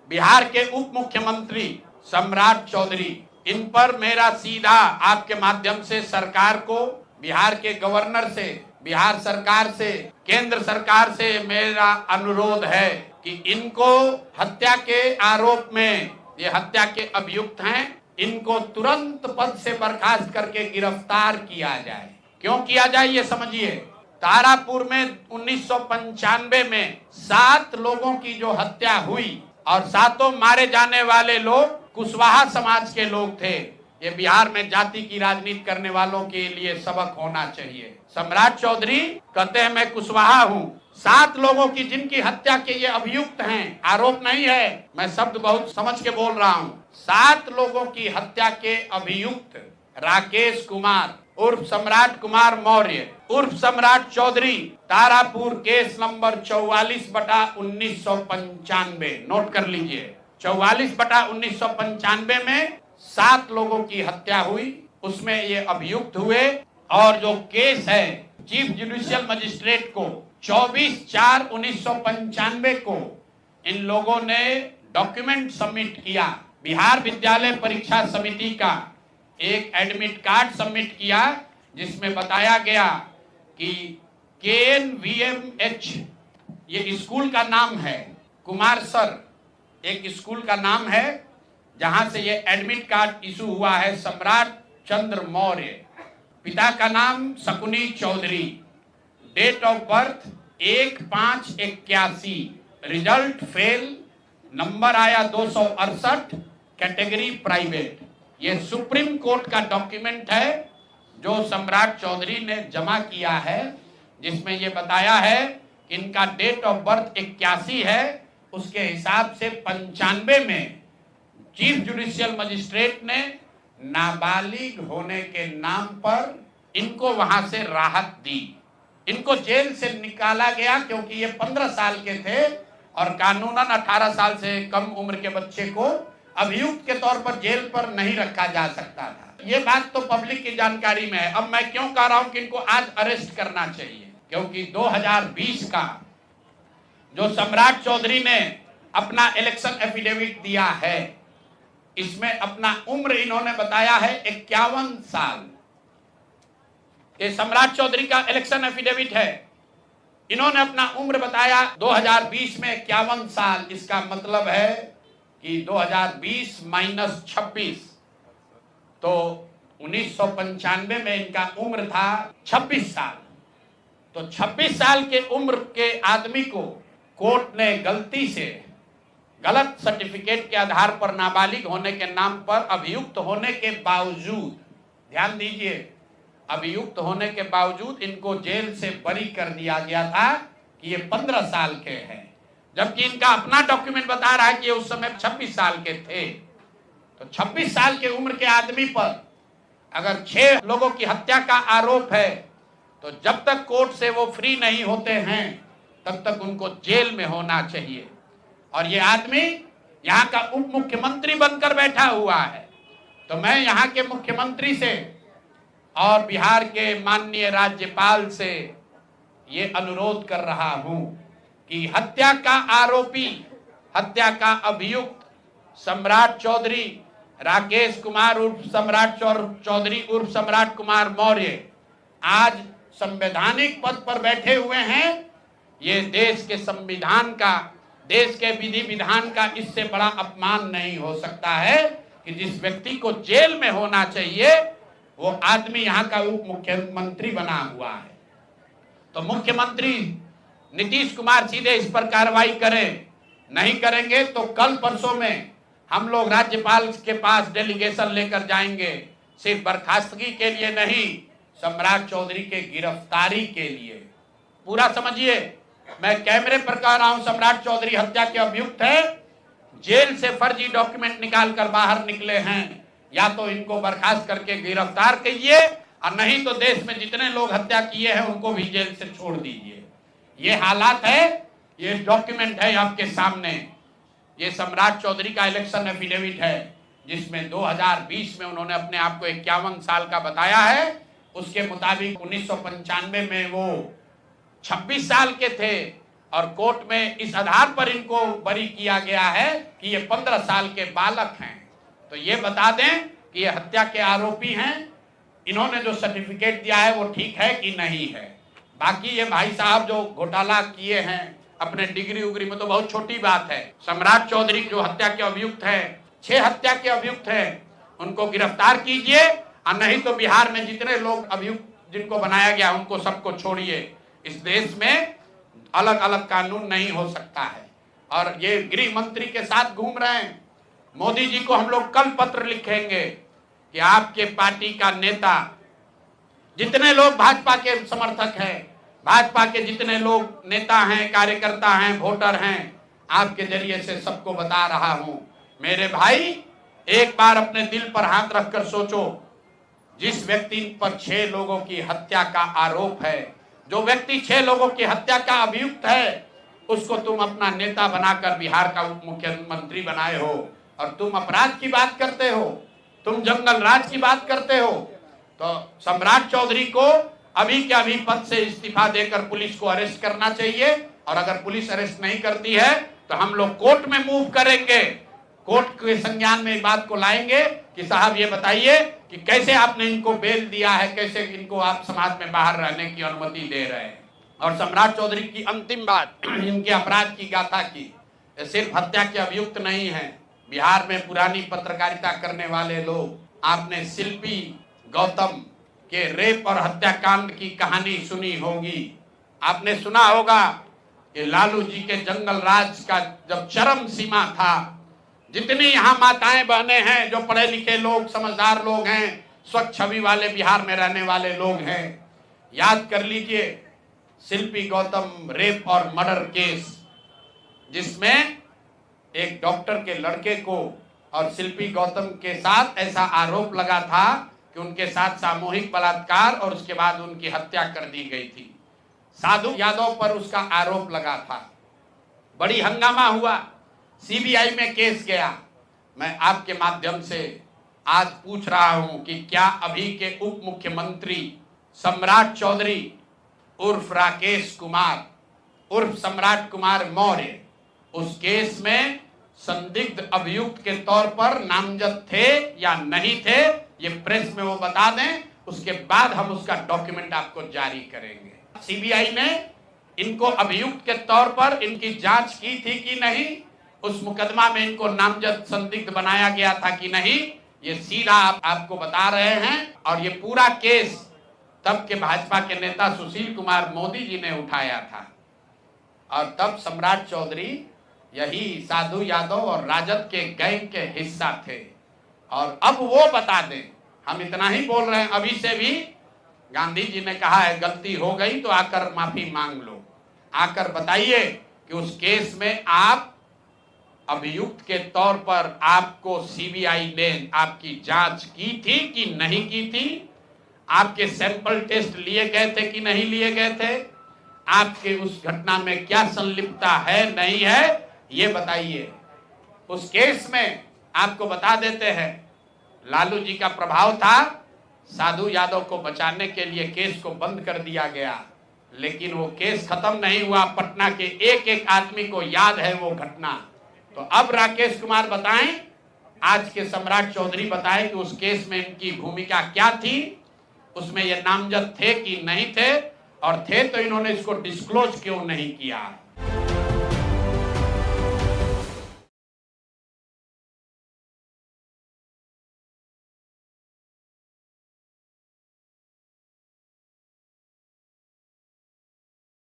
बिहार के उप मुख्यमंत्री सम्राट चौधरी, इन पर मेरा सीधा आपके माध्यम से सरकार को, बिहार के गवर्नर से, बिहार सरकार से, केंद्र सरकार से मेरा अनुरोध है कि इनको हत्या के आरोप में, ये हत्या के अभियुक्त हैं, इनको तुरंत पद से बर्खास्त करके गिरफ्तार किया जाए। क्यों किया जाए ये समझिए। तारापुर में 1995 में 7 लोगों की जो हत्या हुई और 7 मारे जाने वाले लोग कुशवाहा समाज के लोग थे। ये बिहार में जाति की राजनीति करने वालों के लिए सबक होना चाहिए। सम्राट चौधरी कहते हैं मैं कुशवाहा हूँ। 7 लोगों की जिनकी हत्या के ये अभियुक्त हैं, आरोप नहीं है, मैं शब्द बहुत समझ के बोल रहा हूँ। 7 लोगों की हत्या के अभियुक्त राकेश कुमार उर्फ सम्राट कुमार मौर्य उर्फ Samrat Choudhary, Tarapur case number 44/1995, note कर लीजिए। 44/1995 में 7 लोगों की हत्या हुई, उसमें ये अभियुक्त हुए। और जो केस है चीफ जुडिशियल मजिस्ट्रेट को 24/4/1995 को इन लोगों ने डॉक्यूमेंट सबमिट किया। बिहार विद्यालय परीक्षा समिति का एक एडमिट कार्ड सबमिट किया जिसमें बताया गया कि KNVMH ये स्कूल का नाम है, कुमार सर एक स्कूल का नाम है जहां से ये एडमिट कार्ड इशू हुआ है। सम्राट चंद्र मौर्य, पिता का नाम Shakuni Choudhary, date of birth 1/5/81, result fail, number आया 268, कैटेगरी प्राइवेट। ये सुप्रीम कोर्ट का डॉक्यूमेंट है जो सम्राट चौधरी ने जमा किया है, जिसमें ये बताया है कि इनका डेट ऑफ बर्थ 81 है, उसके हिसाब से 95 में चीफ जुडिशियल मजिस्ट्रेट ने नाबालिग होने के नाम पर इनको वहां से राहत दी। इनको जेल से निकाला गया क्योंकि ये 15 साल के थे और कानूनन 18 साल से कम उम्र के बच्चे को अभियुक्त के तौर पर जेल पर नहीं रखा जा सकता था। ये बात तो पब्लिक की जानकारी में है। अब मैं क्यों कह रहा हूं कि इनको आज अरेस्ट करना चाहिए, क्योंकि 2020 का जो सम्राट चौधरी ने अपना इलेक्शन एफिडेविट दिया है, इसमें अपना उम्र इन्होंने बताया है 51 साल। ये सम्राट चौधरी का इलेक्शन एफिडेविट है। इन्होंने अपना उम्र बताया 2020 में 51 साल। इसका मतलब है कि 2020 माइनस 26, तो 1995 में इनका उम्र था 26 साल। तो 26 साल के उम्र के आदमी को कोर्ट ने गलती से गलत सर्टिफिकेट के आधार पर नाबालिग होने के नाम पर अभियुक्त होने के बावजूद, ध्यान दीजिए, अभियुक्त होने के बावजूद इनको जेल से बरी कर दिया गया था कि ये 15 साल के हैं, जबकि इनका अपना डॉक्यूमेंट बता रहा है कि उस समय 26 साल के थे। तो 26 साल के उम्र के आदमी पर अगर 6 लोगों की हत्या का आरोप है तो जब तक कोर्ट से वो फ्री नहीं होते हैं तब तक उनको जेल में होना चाहिए। और ये आदमी यहाँ का उप मुख्यमंत्री बनकर बैठा हुआ है। तो मैं यहाँ के मुख्यमंत्री से और बिहार के माननीय राज्यपाल से ये अनुरोध कर रहा हूँ कि हत्या का आरोपी, हत्या का अभियुक्त सम्राट चौधरी, राकेश कुमार उर्फ सम्राट चौधरी उर्फ सम्राट कुमार मौर्य आज संवैधानिक पद पर बैठे हुए हैं। ये देश के संविधान का, देश के विधि विधान का इससे बड़ा अपमान नहीं हो सकता है कि जिस व्यक्ति को जेल में होना चाहिए वो आदमी यहाँ का उप मुख्यमंत्री बना हुआ है। तो मुख्यमंत्री नीतीश कुमार सीधे इस पर कार्रवाई करें। नहीं करेंगे तो कल परसों में हम लोग राज्यपाल के पास डेलीगेशन लेकर जाएंगे, सिर्फ बर्खास्तगी के लिए नहीं, सम्राट चौधरी के गिरफ्तारी के लिए। पूरा समझिए, मैं कैमरे पर कह रहा हूं, सम्राट चौधरी हत्या के अभियुक्त है, जेल से फर्जी डॉक्यूमेंट निकाल कर बाहर निकले हैं। या तो इनको बर्खास्त करके गिरफ्तार कीजिए और नहीं तो देश में जितने लोग हत्या किए हैं उनको भी जेल से छोड़ दीजिए। ये हालात है, ये डॉक्यूमेंट है आपके सामने। ये सम्राट चौधरी का इलेक्शन एफिडेविट है जिसमें 2020 में उन्होंने अपने आप को 51 साल का बताया है। उसके मुताबिक 1995 में वो 26 साल के थे और कोर्ट में इस आधार पर इनको बरी किया गया है कि ये 15 साल के बालक हैं। तो ये बता दें कि ये हत्या के आरोपी हैं, इन्होंने जो सर्टिफिकेट दिया है वो ठीक है कि नहीं है। बाकी ये भाई साहब जो घोटाला किए हैं अपने डिग्री उग्री में, तो बहुत छोटी बात है। सम्राट चौधरी जो हत्या के अभियुक्त है, 6 हत्या के अभियुक्त हैं, उनको गिरफ्तार कीजिए, और नहीं तो बिहार में जितने लोग अभियुक्त जिनको बनाया गया उनको सबको छोड़िए। इस देश में अलग अलग कानून नहीं हो सकता है। और ये गृह मंत्री के साथ घूम रहे हैं। मोदी जी को हम लोग कल पत्र लिखेंगे कि आपके पार्टी का नेता, जितने लोग भाजपा के समर्थक हैं, भाजपा के जितने लोग नेता हैं, कार्यकर्ता हैं, वोटर हैं, आपके जरिए से सबको बता रहा हूं, मेरे भाई एक बार अपने दिल पर हाथ रखकर सोचो। जिस व्यक्ति पर 6 लोगों की हत्या का आरोप है, जो व्यक्ति 6 लोगों की हत्या का अभियुक्त है, उसको तुम अपना नेता बनाकर बिहार का उप मुख्यमंत्री बनाए हो, और तुम अपराध की बात करते हो, तुम जंगल राज की बात करते हो। तो सम्राट चौधरी को अभी के अभी पद से इस्तीफा देकर पुलिस को अरेस्ट करना चाहिए, और अगर पुलिस अरेस्ट नहीं करती है तो हम लोग कोर्ट में मूव करेंगे, कोर्ट के संज्ञान में बात को लाएंगे कि साहब ये बताइए कि कैसे आपने इनको बेल दिया है, कैसे इनको आप समाज में बाहर रहने की अनुमति दे रहे हैं। और सम्राट चौधरी की अंतिम बात, इनके अपराध की गाथा की, सिर्फ हत्या के अभियुक्त नहीं है। बिहार में पुरानी पत्रकारिता करने वाले लोग, आपने शिल्पी गौतम के रेप और हत्याकांड की कहानी सुनी होगी। आपने सुना होगा कि लालू जी के जंगल राज का जब चरम सीमा था, जितनी यहाँ माताएं बहनें हैं, जो पढ़े लिखे लोग, समझदार लोग हैं, स्वच्छ छवि वाले बिहार में रहने वाले लोग हैं, याद कर लीजिए शिल्पी गौतम रेप और मर्डर केस, जिसमें एक डॉक्टर के लड़के को और शिल्पी गौतम के साथ ऐसा आरोप लगा था कि उनके साथ सामूहिक बलात्कार और उसके बाद उनकी हत्या कर दी गई थी। साधु यादव पर उसका आरोप लगा था, बड़ी हंगामा हुआ, सीबीआई में केस गया। मैं आपके माध्यम से आज पूछ रहा हूं कि क्या अभी के उप मुख्यमंत्री सम्राट चौधरी उर्फ राकेश कुमार उर्फ सम्राट कुमार मौर्य उस केस में संदिग्ध अभियुक्त के तौर पर नामजद थे या नहीं थे, ये प्रेस में वो बता दें, उसके बाद हम उसका डॉक्यूमेंट आपको जारी करेंगे। सीबीआई ने इनको अभियुक्त के तौर पर इनकी जांच की थी कि नहीं, उस मुकदमा में इनको नामजद संदिग्ध बनाया गया था कि नहीं, ये सीधा आपको बता रहे हैं। और ये पूरा केस तब के भाजपा के नेता सुशील कुमार मोदी जी ने उठाया था, और तब सम्राट चौधरी यही साधु यादव और राजद के गैंग के हिस्सा थे। और अब वो बता दें, हम इतना ही बोल रहे हैं, अभी से भी गांधी जी ने कहा है गलती हो गई तो आकर माफी मांग लो, आकर बताइए कि उस केस में आप अभियुक्त के तौर पर आपको सीबीआई ने आपकी जांच की थी कि नहीं की थी, आपके सैंपल टेस्ट लिए गए थे कि नहीं लिए गए थे, आपके उस घटना में क्या संलिप्तता है नहीं है, ये बताइए। उस केस में आपको बता देते हैं, लालू जी का प्रभाव था, साधु यादव को बचाने के लिए केस को बंद कर दिया गया, लेकिन वो केस खत्म नहीं हुआ। पटना के एक एक आदमी को याद है वो घटना। तो अब राकेश कुमार बताएं, आज के सम्राट चौधरी बताएं कि उस केस में इनकी भूमिका क्या थी, उसमें ये नामजद थे कि नहीं थे, और थे तो इन्होंने इसको डिस्क्लोज क्यों नहीं किया।